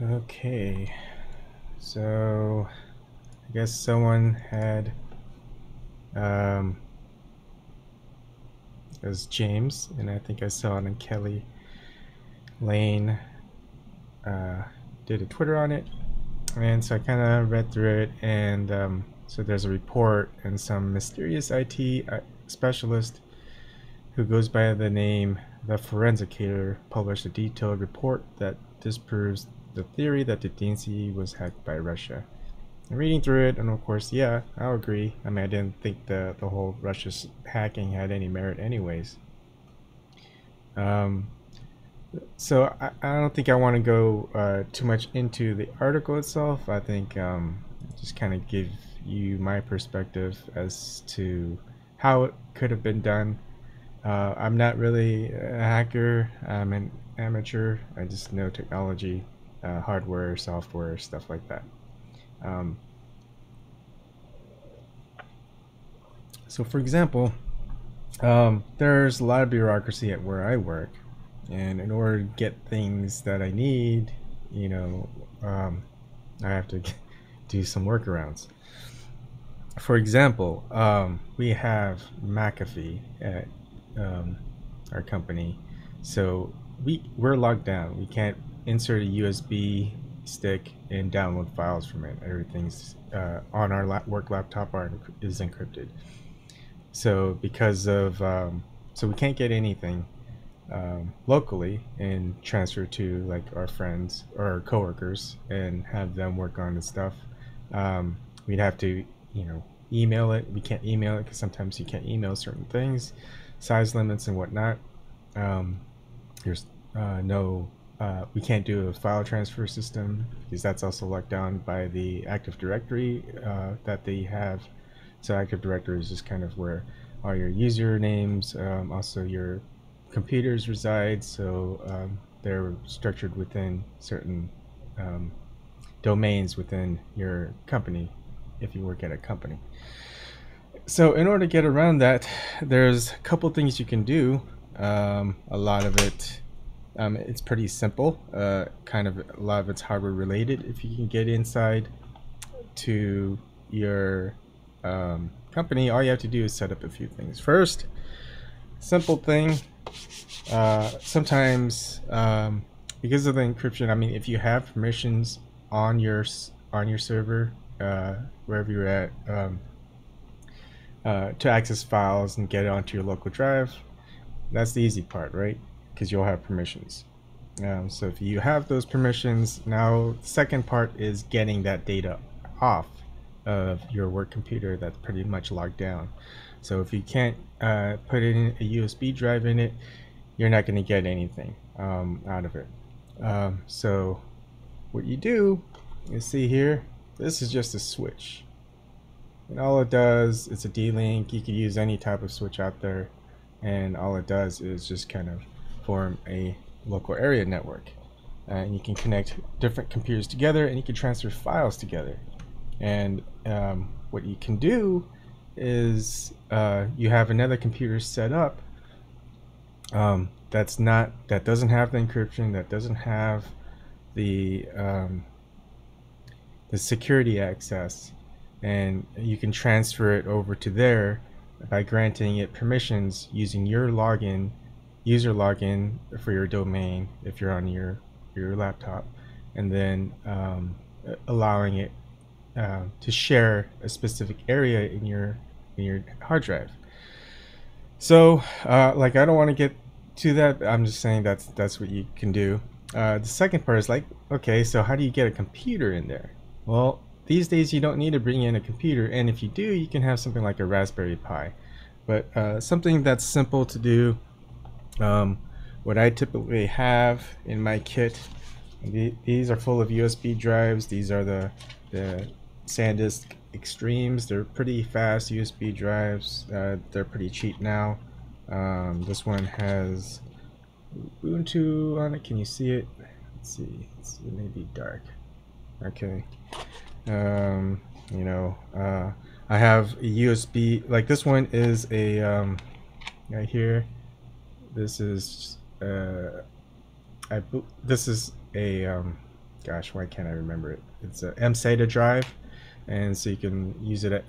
Okay, so I guess someone had it was James, and I think I saw it on Kelly Lane did a Twitter on it, and so I kind of read through it, and so there's a report, and some mysterious IT specialist who goes by the name the Forensicator published a detailed report that disproves the theory that the DNC was hacked by Russia. And reading through it, and of course, yeah, I'll agree. I mean, I didn't think the whole Russia's hacking had any merit anyways. So I don't think I want to go too much into the article itself. I think just kind of give you my perspective as to how it could have been done. I'm not really a hacker. I'm an amateur. I just know technology, hardware, software, stuff like that. So, for example, there's a lot of bureaucracy at where I work, and in order to get things that I need, you know, I have to do some workarounds. For example, we have McAfee at our company, so we're locked down. We can't insert a USB stick and download files from it. Everything's on our work laptop is encrypted. So because of so we can't get anything locally and transfer to like our friends or our coworkers and have them work on the stuff. We'd have to, email it. We can't email it because sometimes you can't email certain things, size limits and whatnot. There's no we can't do a file transfer system because that's also locked down by the Active Directory that they have. So Active Directory is just kind of where all your usernames, also your computers reside. So they're structured within certain domains within your company if you work at a company. So in order to get around that, there's a couple things you can do. A lot of it, it's pretty simple. Kind of a lot of it's hardware related. If you can get inside to your company, all you have to do is set up a few things. First, simple thing. Sometimes because of the encryption, I mean, if you have permissions on your server, wherever you're at, to access files and get it onto your local drive, that's the easy part, right? Because you'll have permissions. So if you have those permissions, now the second part is getting that data off of your work computer that's pretty much locked down. So if you can't put in a USB drive in it, you're not going to get anything out of it. So what you do, you see here, this is just a switch. And all it does, it's a D-Link. You could use any type of switch out there. And all it does is just kind of form a local area network. And you can connect different computers together and you can transfer files together. And what you can do is you have another computer set up that doesn't have the encryption, that doesn't have the security access, and you can transfer it over to there by granting it permissions using your user login for your domain if you're on your laptop, and then allowing it to share a specific area in your hard drive. So like, I don't want to get to that, I'm just saying that's what you can do. The second part is like, okay, so how do you get a computer in there? Well, these days you don't need to bring in a computer, and if you do, you can have something like a Raspberry Pi. But something that's simple to do, what I typically have in my kit, these are full of USB drives. These are the SanDisk Extremes. They're pretty fast USB drives. They're pretty cheap now. This one has Ubuntu on it. Can you see it? Let's see. It may be dark. Okay. I have a USB, like this one is a right here. This is this is a gosh, why can't I remember it? It's a mSATA drive, and so you can use it.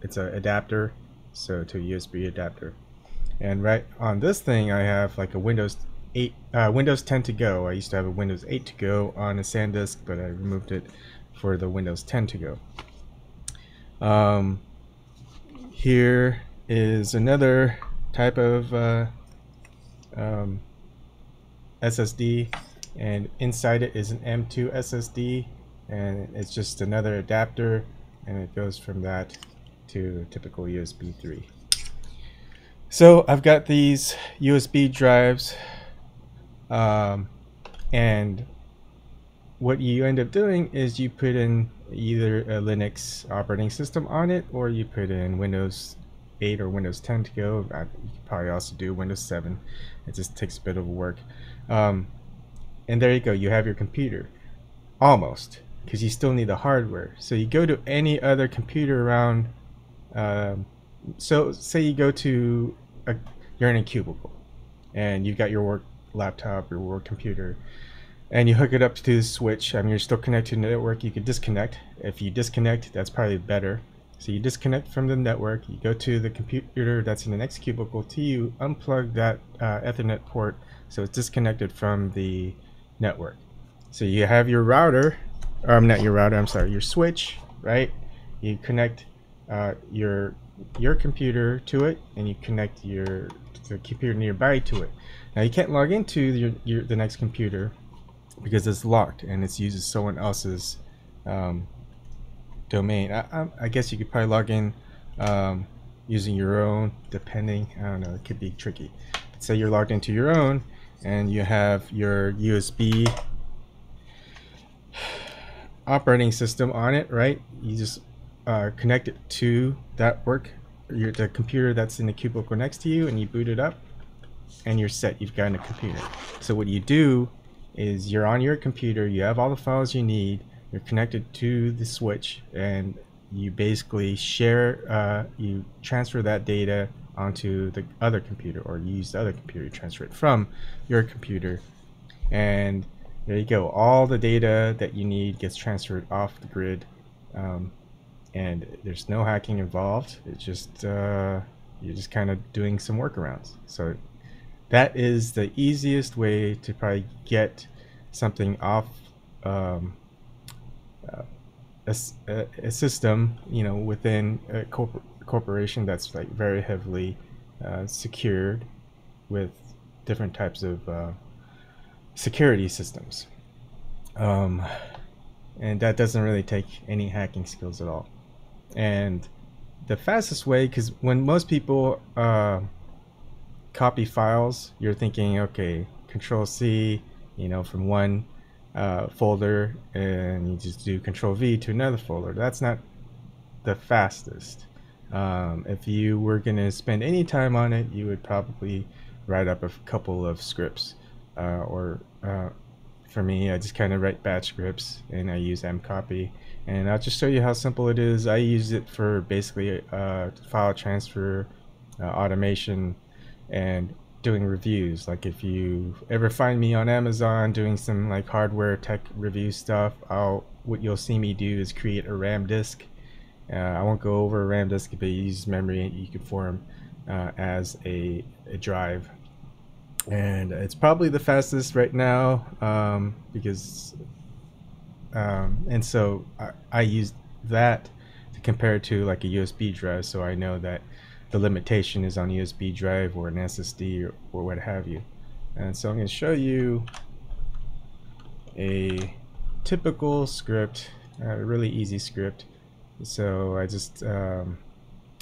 It's an adapter, so to a USB adapter. And right on this thing, I have like a Windows 10 to go. I used to have a Windows 8 to go on a SanDisk, but I removed it for the Windows 10 to go. Here is another type of SSD, and inside it is an M2 SSD, and it's just another adapter, and it goes from that to typical USB 3. So I've got these USB drives, and what you end up doing is you put in either a Linux operating system on it, or you put in Windows 8 or Windows 10 to go. You could probably also do Windows 7. It just takes a bit of work. And there you go. You have your computer. Almost. Because you still need the hardware. So you go to any other computer around. So say you go to you're in a cubicle. And you've got your work laptop, your work computer. And you hook it up to the switch. I mean, you're still connected to the network. You could disconnect. If you disconnect, that's probably better. So you disconnect from the network. You go to the computer that's in the next cubicle to you. Unplug that Ethernet port so it's disconnected from the network. So you have your router, or not your router. I'm sorry, your switch, right? You connect your computer to it, and you connect the computer nearby to it. Now you can't log into the next computer, because it's locked and it's uses someone else's domain. I guess you could probably log in using your own, depending. I don't know, it could be tricky. Say you're logged into your own and you have your USB operating system on it, right? You just connect it to that the computer that's in the cubicle next to you, and you boot it up, and you're set. You've got a computer. So what you do is you're on your computer, you have all the files you need, you're connected to the switch, and you basically share, you transfer that data onto the other computer, or you use the other computer to transfer it from your computer, and there you go. All the data that you need gets transferred off the grid, and there's no hacking involved. It's just you're just kind of doing some workarounds. So that is the easiest way to probably get something off a system, you know, within a corporation that's like very heavily secured with different types of security systems. And that doesn't really take any hacking skills at all. And the fastest way, because when most people copy files, you're thinking, okay, Control C, you know, from one folder, and you just do Control V to another folder. That's not the fastest. If you were going to spend any time on it, you would probably write up a couple of scripts, or for me, I just kind of write batch scripts, and I use mcopy, and I'll just show you how simple it is. I use it for basically file transfer, automation, and doing reviews. Like if you ever find me on Amazon doing some like hardware tech review stuff, what you'll see me do is create a RAM disk. I won't go over a RAM disk, but you use memory, you can form as a drive. And it's probably the fastest right now, because and so I use that to compare to like a USB drive, so I know that the limitation is on USB drive or an SSD or what have you. And so I'm going to show you a typical script, a really easy script. So I just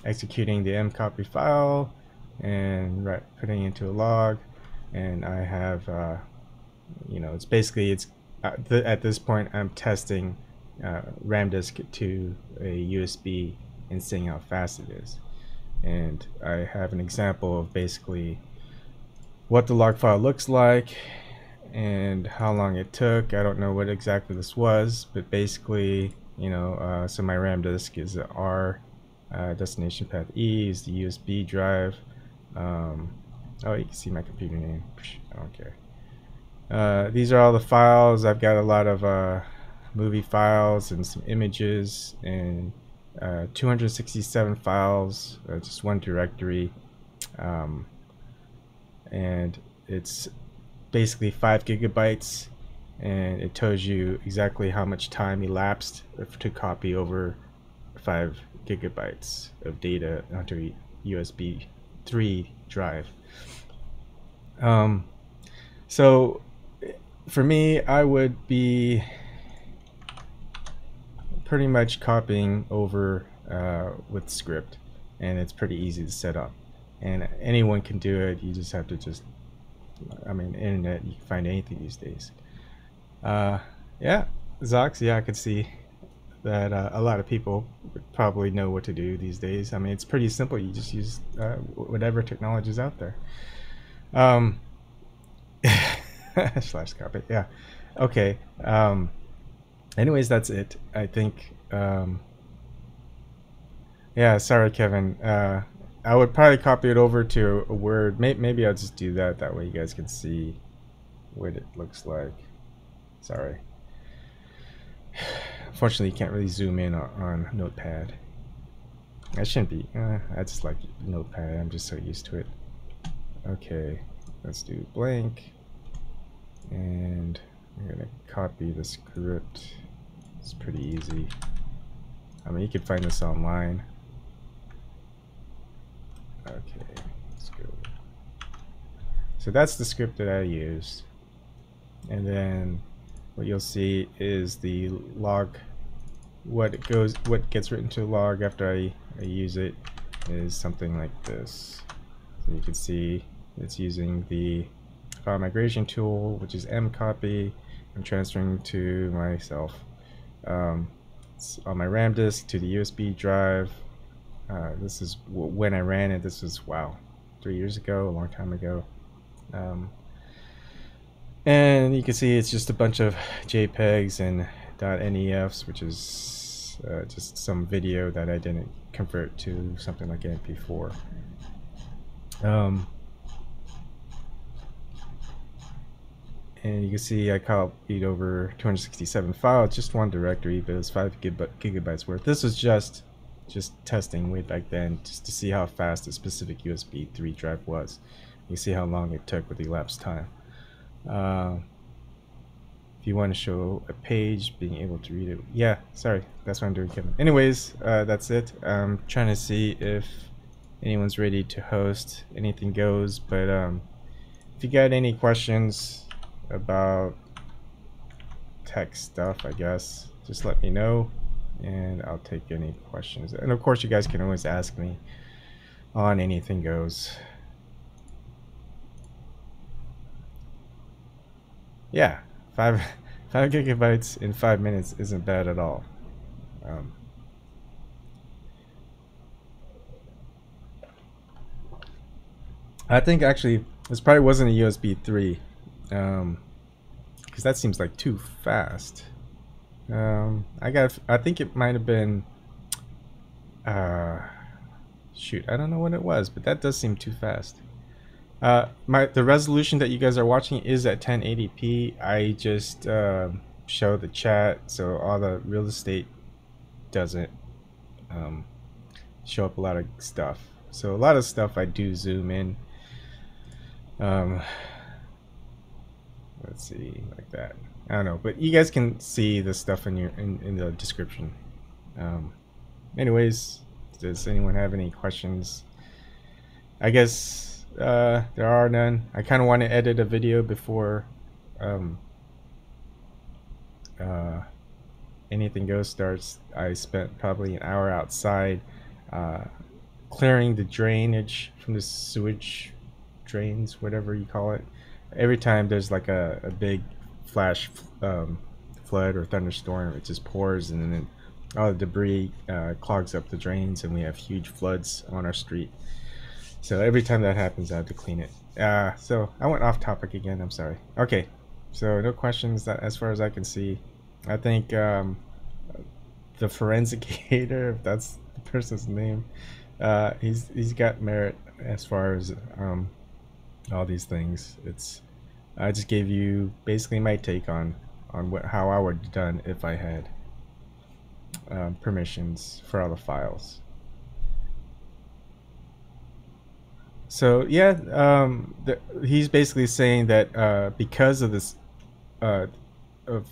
executing the mcopy file and putting it into a log, and I have you know, it's basically at this point I'm testing RAM disk to a USB and seeing how fast it is. And I have an example of basically what the log file looks like and how long it took. I don't know what exactly this was, but basically, you know, so my RAM disk is R, destination path E is the USB drive. Oh, you can see my computer name. I don't care. These are all the files. I've got a lot of movie files and some images and 267 files, just one directory. And it's basically 5 gigabytes, and it tells you exactly how much time elapsed to copy over 5 gigabytes of data onto a USB 3 drive. So for me, I would be pretty much copying over with script, and it's pretty easy to set up, and anyone can do it. You just have to internet, you can find anything these days. Yeah, Zox, yeah, I could see that a lot of people would probably know what to do these days. I mean, it's pretty simple. You just use whatever technology is out there. Slash copy, yeah. Okay. Anyways, that's it. I think. Yeah, sorry, Kevin. I would probably copy it over to a Word. Maybe I'll just do that. That way you guys can see what it looks like. Sorry. Unfortunately, you can't really zoom in on Notepad. I shouldn't be. I just like Notepad. I'm just so used to it. Okay, let's do blank. And I'm going to copy the script. It's pretty easy. I mean, you can find this online. Okay, let's go. So that's the script that I used. And then what you'll see is the log. What gets written to a log after I use it is something like this. So you can see it's using the file migration tool, which is mcopy. I'm transferring to myself. It's on my RAM disk to the USB drive. This is when I ran it. This was, wow, 3 years ago, a long time ago. And you can see it's just a bunch of JPEGs and .nefs, which is just some video that I didn't convert to something like MP4. And you can see I copied over 267 files, just one directory, but it was 5 gigabytes worth. This was just testing way back then, just to see how fast a specific USB 3 drive was. You see how long it took with the elapsed time. If you want to show a page, being able to read it. Yeah, sorry, that's what I'm doing, Kevin. Anyways, that's it. I'm trying to see if anyone's ready to host. Anything goes, but if you got any questions about tech stuff, I guess, just let me know and I'll take any questions. And of course, you guys can always ask me on Anything Goes. Yeah, 5 gigabytes in 5 minutes isn't bad at all. I think actually this probably wasn't a USB 3, because that seems like too fast. I think it might have been, shoot, I don't know what it was, but that does seem too fast. The resolution that you guys are watching is at 1080p. I just show the chat, so all the real estate doesn't show up a lot of stuff. So a lot of stuff I do zoom in. Let's see, like that. I don't know, but you guys can see the stuff in the description. Anyways, does anyone have any questions? I guess there are none. I kind of want to edit a video before Anything Goes starts. I spent probably an hour outside clearing the drainage from the sewage drains, whatever you call it. Every time there's like a big flash flood or thunderstorm, it just pours, and then all the debris clogs up the drains, and we have huge floods on our street. So every time that happens, I have to clean it. So I went off topic again. I'm sorry. Okay, so no questions as far as I can see. I think the Forensicator, if that's the person's name, he's got merit as far as all these things. It's I just gave you basically my take on how I would have done if I had permissions for all the files. So yeah, he's basically saying that because of this, of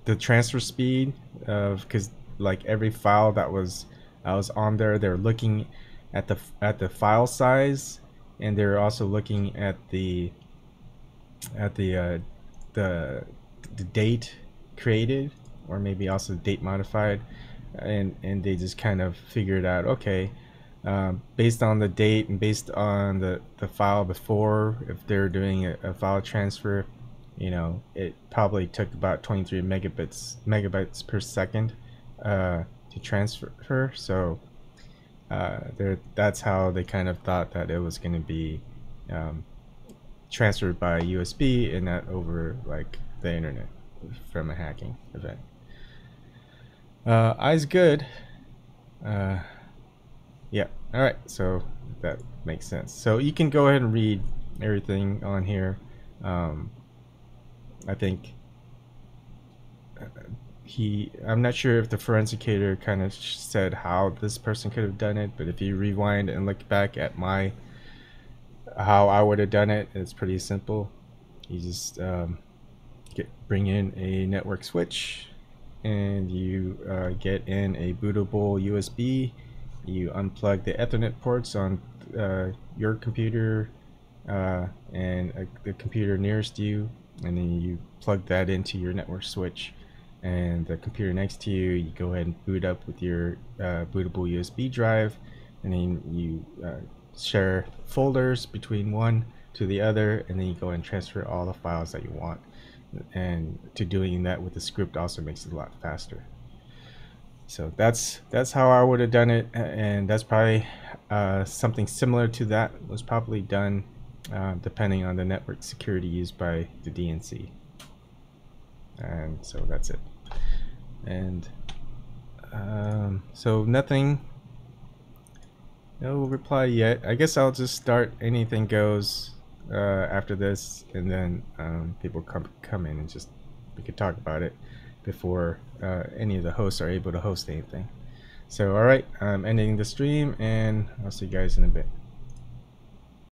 the transfer speed, because like every file that was on there, they're looking at the file size, and they're also looking at the at the uh, the the date created, or maybe also date modified, and they just kind of figured out, okay, based on the date and based on the file before, if they're doing a file transfer, you know, it probably took about 23 megabytes per second to transfer. So that's how they kind of thought that it was going to be um, transferred by USB and not over like the internet from a hacking event. Eyes good. Yeah. All right. So that makes sense. So you can go ahead and read everything on here. I think I'm not sure if the Forensicator kind of said how this person could have done it, but if you rewind and look back at how I would have done it, it's pretty simple. You just bring in a network switch, and you get in a bootable USB. You unplug the Ethernet ports on your computer and the computer nearest you, and then you plug that into your network switch. And the computer next to you, you go ahead and boot up with your bootable USB drive, and then you share folders between one to the other, and then you go and transfer all the files that you want. And to doing that with the script also makes it a lot faster. So that's how I would have done it, and that's probably something similar to that was probably done depending on the network security used by the DNC. And so that's it. And so nothing, no reply yet. I guess I'll just start anything goes after this, and then people come in and just we could talk about it before any of the hosts are able to host anything. So alright, I'm ending the stream, and I'll see you guys in a bit.